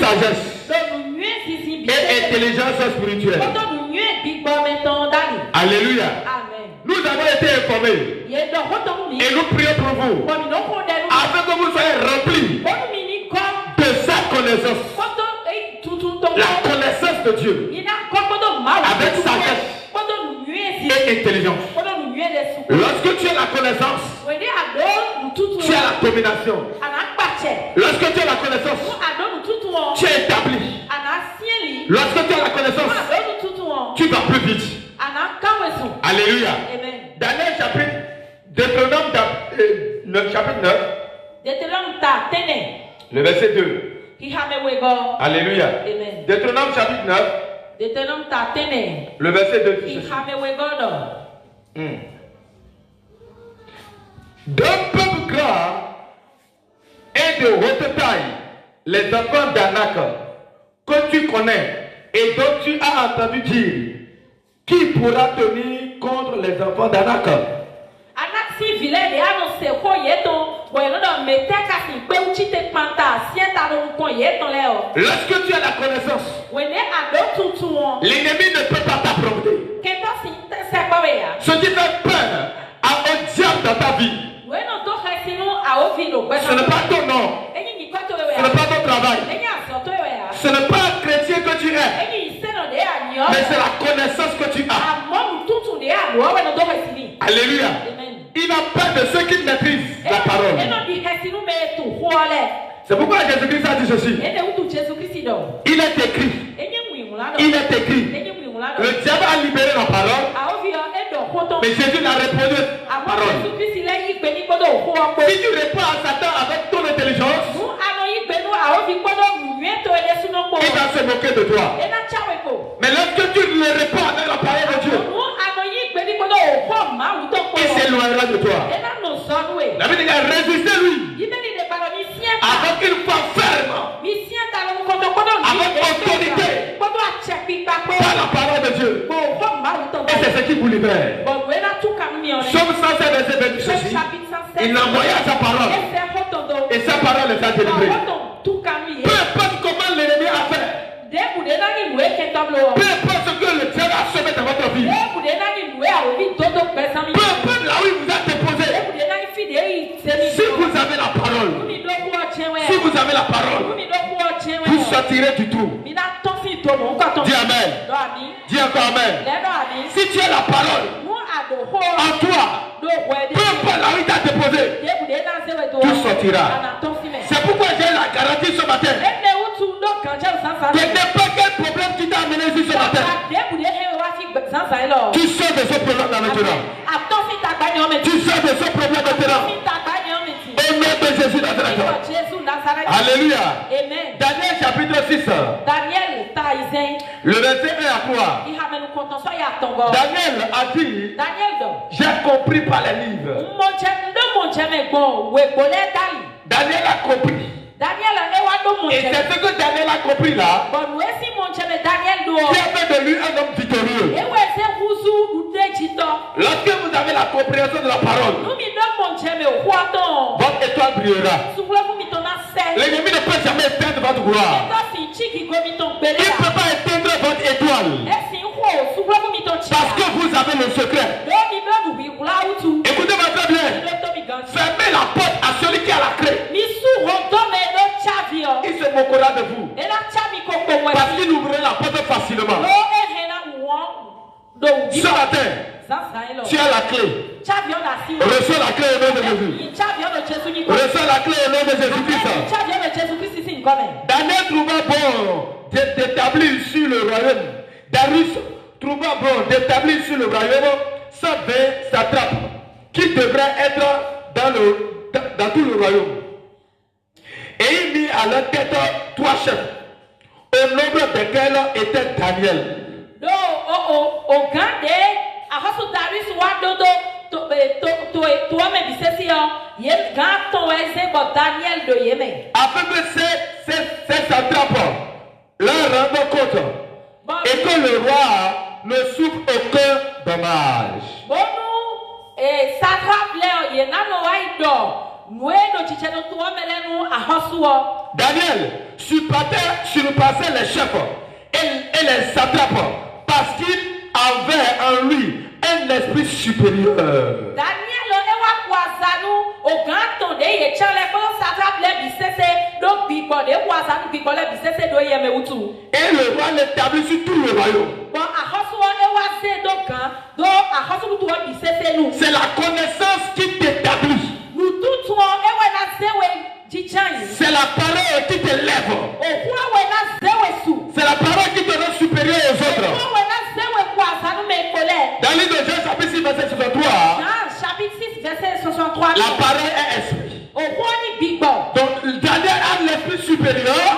sagesse et intelligence spirituelle. Alléluia. Nous avons été informés et nous prions pour vous afin que vous soyez remplis de sa connaissance, la connaissance de Dieu, avec sagesse et intelligence. Lorsque tu as la connaissance, tu as la domination. Lorsque tu as la connaissance, tu es établi. Lorsque tu as la connaissance, tu vas plus vite. Alléluia. Daniel chapitre Deutéronome chapitre 9. Le verset 2. Alléluia. Deutéronome chapitre 9. Le verset 2. D'un peuple grand et de haute taille, les enfants d'Anak, que tu connais et dont tu as entendu dire, qui pourra tenir contre les enfants d'Anak? Lorsque tu as la connaissance, l'ennemi ne peut pas t'affronter. Ce qui fait peur au diable dans ta vie, ce n'est pas ton nom, ce n'est pas ton travail, ce n'est pas un chrétien que tu es, mais c'est la connaissance que tu as. Alléluia. Il a peur de ceux qui maîtrisent la parole. C'est pourquoi Jésus-Christ a dit ceci. Il est écrit. Il est écrit. Le diable a libéré la parole, mais Jésus l'a répondu à la parole. Si tu réponds à Satan avec ton intelligence, il va se moquer de toi. Mais lorsque tu le réponds avec la parole de Dieu, il s'éloignera de toi. La Bible dit résistez-lui avec une foi ferme, avec autorité, par la parole de Dieu. Et c'est ce qui vous libère. Somme 107 verset 26 ceci. Il envoya sa parole et sa parole les a délivrés. Peu importe comment l'ennemi a fait, peu importe ce que le diable a semé dans votre vie, peu importe là où il vous a déposé, si vous avez la parole, si vous avez la parole, vous sortirez du trou. Dis amen. Dis encore amen. Si tu as la parole en toi, peu importe là où il t'a déposé, tu sortiras. C'est pourquoi j'ai la garantie ce matin. Que n'importe quel problème qui t'a amené ici ce matin, tu sors de ce problème là maintenant. Tu sors de ce problème maintenant. Au nom de Jésus Nazareth. Alléluia. Daniel chapitre 6. Le verset 1 à 3. Daniel a dit, j'ai compris par les livres. Daniel a compris. Et c'est ce que Daniel a compris là, qui a fait de lui un homme victorieux. Lorsque vous avez la compréhension de la parole, votre étoile brillera. L'ennemi ne peut jamais éteindre votre gloire. Il ne peut pas éteindre votre étoile. Parce que vous avez le secret. Écoutez-moi très bien. Fermez la porte à celui qui a la clé. Il se moquera de vous. Parce qu'il ouvrirà la porte facilement. Ce matin, tu as la clé. Reçois la clé au nom de Jésus. Reçois la clé au nom de Jésus-Christ. Daniel trouva bon d'établir sur le royaume. Darius trouva bon d'établir sur le royaume 120 satrapes qui devraient être dans tout le royaume. Et il mit à leur tête 3 chefs, au nombre desquels était Daniel. Afin que ces satrapes leur rendent compte et que le roi ne souffre aucun dommage. Daniel, surpassait les chefs et les satrapes parce qu'il avait en lui un esprit supérieur. Daniel ewa kwazanu oganto de ye chale ko satrap le bisese do bibo de kwazanu bibo le bisese do ye meutu. Et le roi l'établit sur tout le royaume. Bon ahoso ewa se do kan do ahoso tu bisese nu. C'est la connaissance qui t'établit. Nous tout ewa na sewe jichan. C'est la parole qui t'élève. Okwa we na sewe su. C'est la parole qui te rend supérieur aux autres. Okwa we na sewe kwazanu me kole. Dans le livre de Jean chapitre 6 verset 63. Chapitre 6 verset 63. La parole est esprit. Donc Daniel a l'esprit supérieur.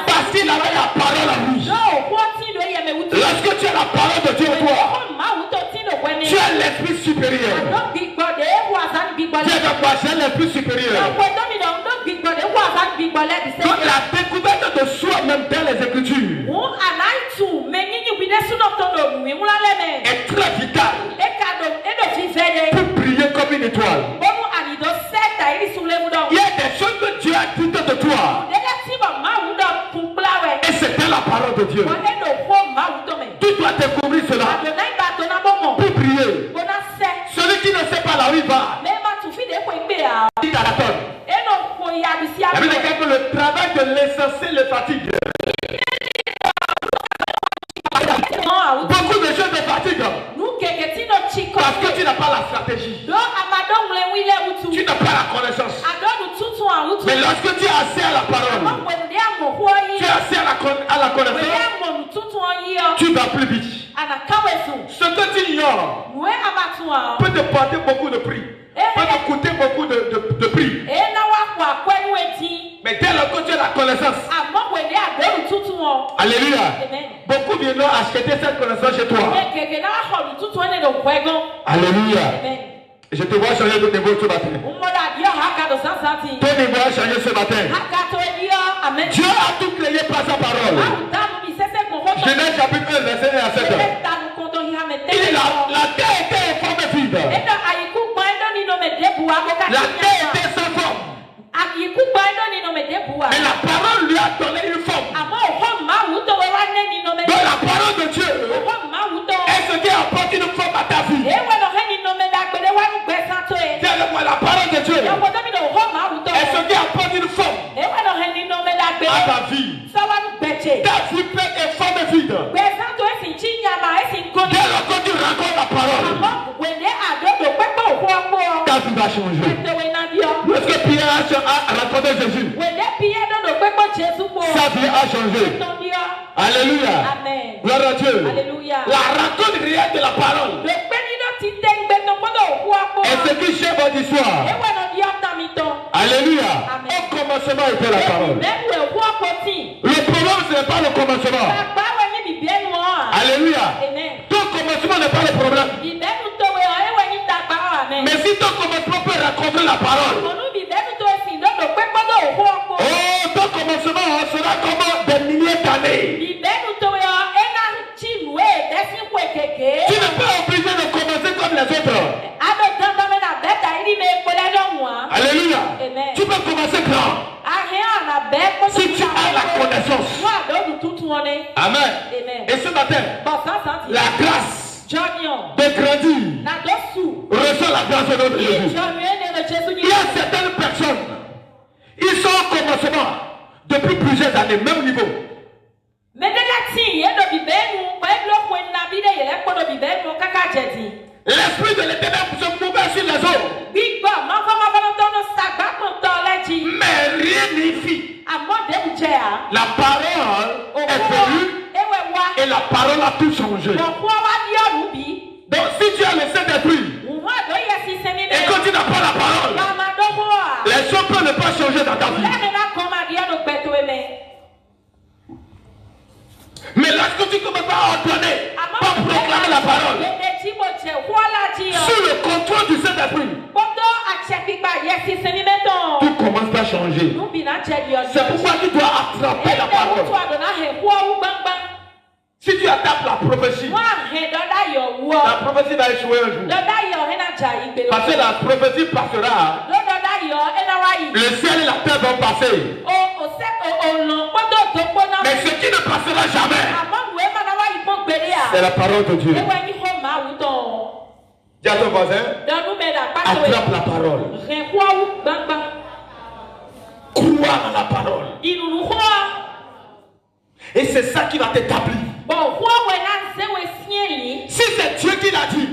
Parce qu'il avait la parole en lui. Lorsque tu as la parole de Dieu en toi, tu as l'esprit supérieur. Dieu va passer l'esprit supérieur. Donc la découverte de soi-même dans les Écritures est très vitale pour briller comme une étoile. Il y a des choses que Dieu a dites de toi. Et c'est la parole de Dieu. Tu dois découvrir cela pour briller. Celui qui ne sait pas là où il va, il à la tonne. La Bible dit que le travail de l'essentiel le fatigue. Beaucoup de choses te fatiguent. Parce que tu n'as pas la stratégie. Tu n'as pas la connaissance. Mais lorsque tu as assez à la parole, tu as assez à la connaissance, tu vas plus vite. Ce que tu ignores peut te porter beaucoup de prix, peut te coûter beaucoup de prix. Mais dès lors que tu as la connaissance, alléluia, beaucoup viendront acheter cette connaissance chez toi. Alléluia. Je te vois changer de niveau ce matin. Ton niveau a changé ce matin. Dieu a tout créé par sa parole. Genèse chapitre 1, verset 1 à 7. Il est là, la terre était informe vide. La terre était sans forme. Mais la parole lui a donné une forme. Donc la parole de Dieu est ce qui apporte une forme à ta vie. Dis-le-moi, la parole de Dieu est ce qui apporte une forme à ta vie. Ta vie peut être forme vide. Dès lors que tu rencontres la parole, ta vie va changer. Lorsque Pierre a rencontré Jésus, sa vie a changé. Alléluia. Gloire à Dieu. La rencontre réelle de la parole est ce qui chèvre votre histoire. Alléluia. Au commencement était la parole. Le problème, ce n'est pas le commencement. Alléluia. Ton commencement n'est pas le problème. Mais si ton commencement peut rencontrer la parole, oh, ton commencement sera comme des milliers d'années. Tu n'es pas obligé de commencer comme les autres. Alléluia. Tu peux commencer grand. Si tu as la connaissance. Amen. Et ce matin, la grâce de grandir reçoit la grâce de notre Jésus. Il y a certaines personnes, ils sont au commencement depuis plusieurs années, même niveau. L'esprit de l'Éternel se mouvait sur les eaux. Mais rien n'y fit. La parole est venue et la parole a tout changé. Donc si tu as le Saint-Esprit et que tu n'as pas la parole, les choses peuvent ne pas changer dans ta vie. Mais lorsque tu commences à ordonner, à proclamer la parole, sous le contrôle du Saint-Esprit, tout commence à changer. C'est pourquoi tu dois attraper la parole. Si tu attrapes la prophétie, la prophétie va échouer un jour. Parce que la prophétie passera Le ciel et la terre vont passer. Mais ce qui ne passera jamais, c'est la parole de Dieu. Dis à ton voisin, attrape la parole. Crois à la parole. Et c'est ça qui va t'établir. Si c'est Dieu qui l'a dit,